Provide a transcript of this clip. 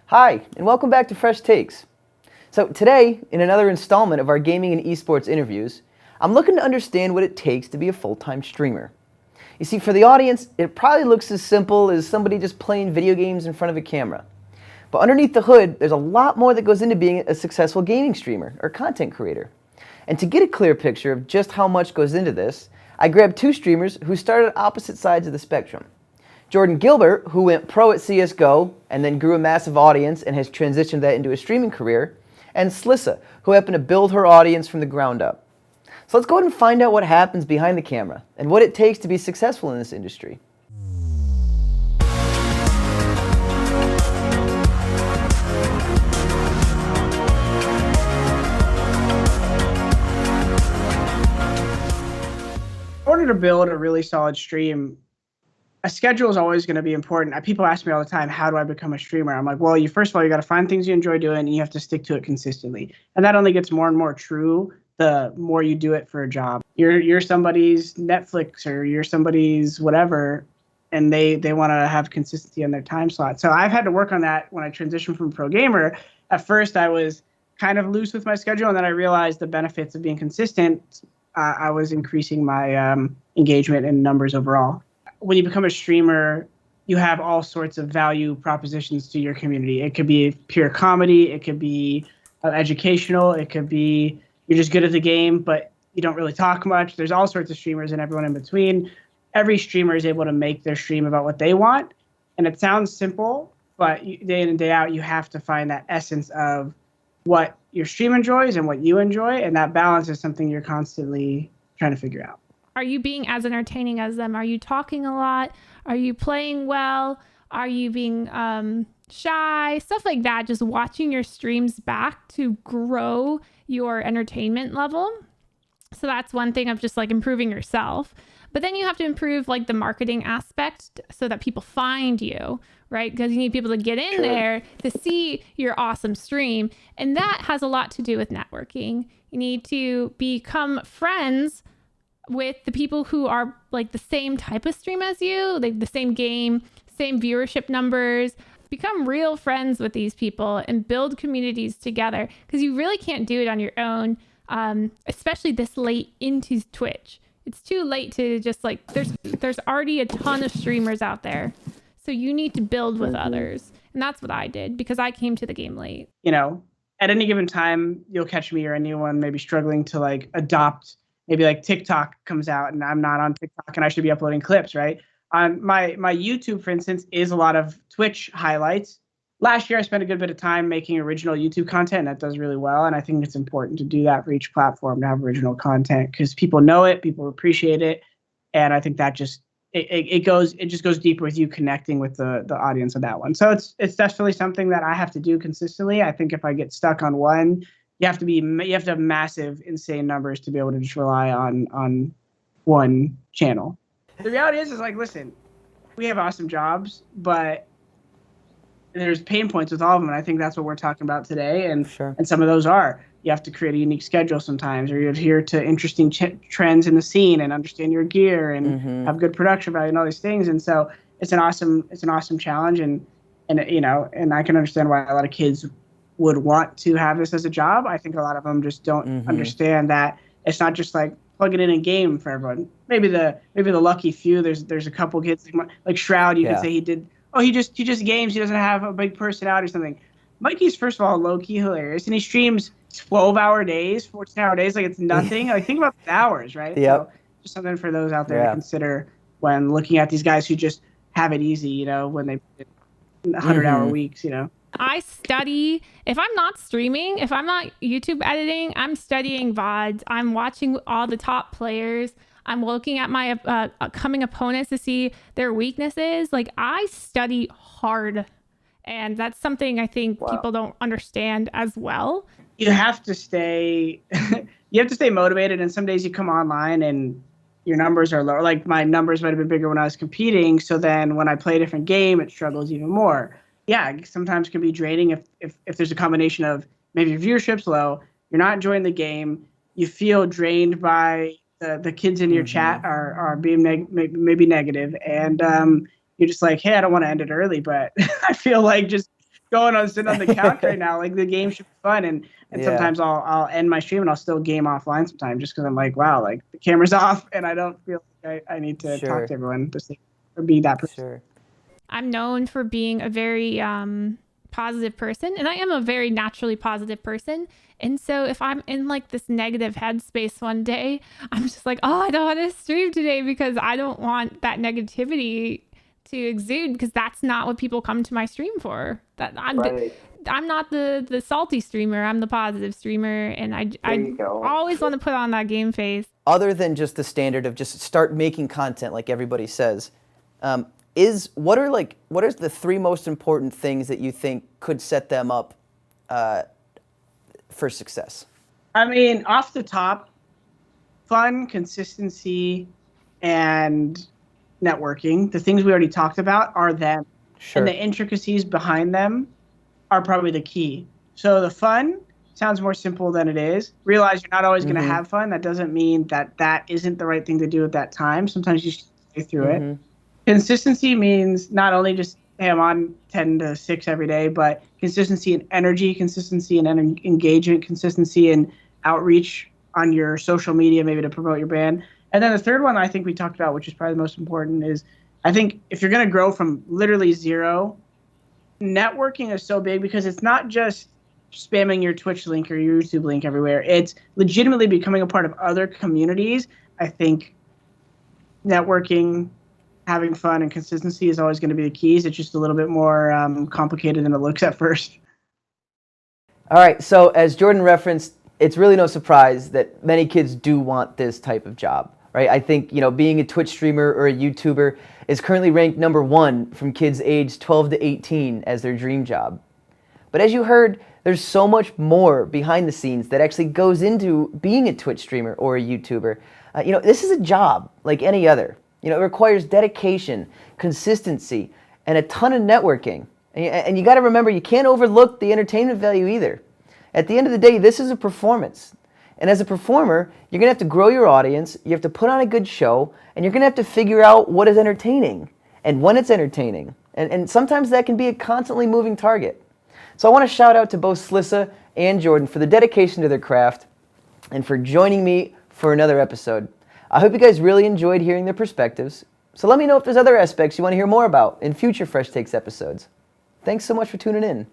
Hi, and welcome back to Fresh Takes. So today, in another installment of our gaming and esports interviews, I'm looking to understand what it takes to be a full-time streamer. You see, for the audience, it probably looks as simple as somebody just playing video games in front of a camera. But underneath the hood, there's a lot more that goes into being a successful gaming streamer or content creator. And to get a clear picture of just how much goes into this, I grabbed two streamers who started at opposite sides of the spectrum. Jordan Gilbert, who went pro at CSGO and then grew a massive audience and has transitioned that into a streaming career, and Slysssa, who happened to build her audience from the ground up. So let's go ahead and find out what happens behind the camera and what it takes to be successful in this industry. In order to build a really solid stream, a schedule is always going to be important. People ask me all the time, how do I become a streamer? I'm like, well, first of all, you got to find things you enjoy doing and you have to stick to it consistently. And that only gets more and more true the more you do it for a job. You're somebody's Netflix or you're somebody's whatever, and they want to have consistency on their time slot. So I've had to work on that when I transitioned from pro gamer. At first, I was kind of loose with my schedule, and then I realized the benefits of being consistent. I was increasing my engagement and numbers overall. When you become a streamer, you have all sorts of value propositions to your community. It could be pure comedy. It could be educational. It could be you're just good at the game, but you don't really talk much. There's all sorts of streamers and everyone in between. Every streamer is able to make their stream about what they want. And it sounds simple, but day in and day out, you have to find that essence of what your stream enjoys and what you enjoy. And that balance is something you're constantly trying to figure out. Are you being as entertaining as them? Are you talking a lot? Are you playing well? Are you being shy? Stuff like that. Just watching your streams back to grow your entertainment level. So that's one thing of just like improving yourself. But then you have to improve like the marketing aspect so that people find you, right? Because you need people to get in there to see your awesome stream. And that has a lot to do with networking. You need to become friends with the people who are like the same type of stream as you, like the same game, same viewership numbers. Become real friends with these people and build communities together, because you really can't do it on your own, especially this late into Twitch. It's too late to just like, there's already a ton of streamers out there. So you need to build with others. And that's what I did because I came to the game late. You know, at any given time, you'll catch me or anyone maybe struggling to like adopt. Maybe like TikTok comes out and I'm not on TikTok and I should be uploading clips, right? On my YouTube, for instance, is a lot of Twitch highlights. Last year, I spent a good bit of time making original YouTube content, and that does really well. And I think it's important to do that for each platform, to have original content, because people know it, people appreciate it. And I think that just, it just goes deeper with you connecting with the audience of that one. So it's definitely something that I have to do consistently. I think if I get stuck on one, you have to have massive, insane numbers to be able to just rely on one channel. The reality is like, listen, we have awesome jobs, but there's pain points with all of them. And I think that's what we're talking about today. And some of those are, you have to create a unique schedule sometimes, or you adhere to interesting trends in the scene and understand your gear and have good production value and all these things. And so it's an awesome challenge. And you know, and I can understand why a lot of kids would want to have this as a job. I think a lot of them just don't understand that it's not just like plug it in a game for everyone. Maybe the lucky few. There's a couple kids like Shroud. You could say he just games. He doesn't have a big personality or something. Mikey's first of all low key hilarious, and he streams 12-hour days, 14-hour days. Like it's nothing. Like think about the hours, right? Yep. So just something for those out there to consider when looking at these guys who just have it easy. You know, when they 100-hour weeks. You know. I study. If I'm not streaming, if I'm not YouTube editing, I'm studying VODs. I'm watching all the top players. I'm looking at my coming opponents to see their weaknesses. Like I study hard. And that's something I think people don't understand as well. You have to stay motivated. And some days you come online and your numbers are lower. Like my numbers might have been bigger when I was competing. So then when I play a different game, it struggles even more. Yeah, sometimes it can be draining if there's a combination of maybe your viewership's low, you're not enjoying the game, you feel drained by the kids in your chat are being maybe negative, and you're just like, hey, I don't want to end it early, but I feel like just going on sitting on the couch right now. Like the game should be fun, and Yeah. sometimes I'll end my stream and I'll still game offline sometimes just because I'm like, wow, like the camera's off and I don't feel like I need to Sure. talk to everyone just or be that person. Sure. I'm known for being a very positive person, and I am a very naturally positive person. And so if I'm in like this negative headspace one day, I'm just like, oh, I don't want to stream today because I don't want that negativity to exude, because that's not what people come to my stream for. That I'm not the salty streamer. I'm the positive streamer, and I always want to put on that game face. Other than just the standard of just start making content like everybody says, what are the 3 most important things that you think could set them up for success? I mean, off the top, fun, consistency, and networking. The things we already talked about are them. Sure. And the intricacies behind them are probably the key. So the fun sounds more simple than it is. Realize you're not always going to have fun. That doesn't mean that isn't the right thing to do at that time. Sometimes you should stay through it. Consistency means not only just, hey, I'm on 10 to 6 every day, but consistency in energy, consistency in engagement, consistency in outreach on your social media, maybe to promote your brand. And then the third one I think we talked about, which is probably the most important, is I think if you're going to grow from literally zero, networking is so big because it's not just spamming your Twitch link or your YouTube link everywhere. It's legitimately becoming a part of other communities. I think networking, having fun, and consistency is always going to be the keys. It's just a little bit more complicated than it looks at first. All right, so as Jordan referenced, it's really no surprise that many kids do want this type of job, right? I think, being a Twitch streamer or a YouTuber is currently ranked number 1 from kids aged 12 to 18 as their dream job. But as you heard, there's so much more behind the scenes that actually goes into being a Twitch streamer or a YouTuber. This is a job like any other. It requires dedication, consistency, and a ton of networking. And you got to remember, you can't overlook the entertainment value either. At the end of the day, this is a performance. And as a performer, you're going to have to grow your audience, you have to put on a good show, and you're going to have to figure out what is entertaining and when it's entertaining. And sometimes that can be a constantly moving target. So I want to shout out to both Slysssa and Jordan for the dedication to their craft and for joining me for another episode. I hope you guys really enjoyed hearing their perspectives. So let me know if there's other aspects you want to hear more about in future Fresh Takes episodes. Thanks so much for tuning in.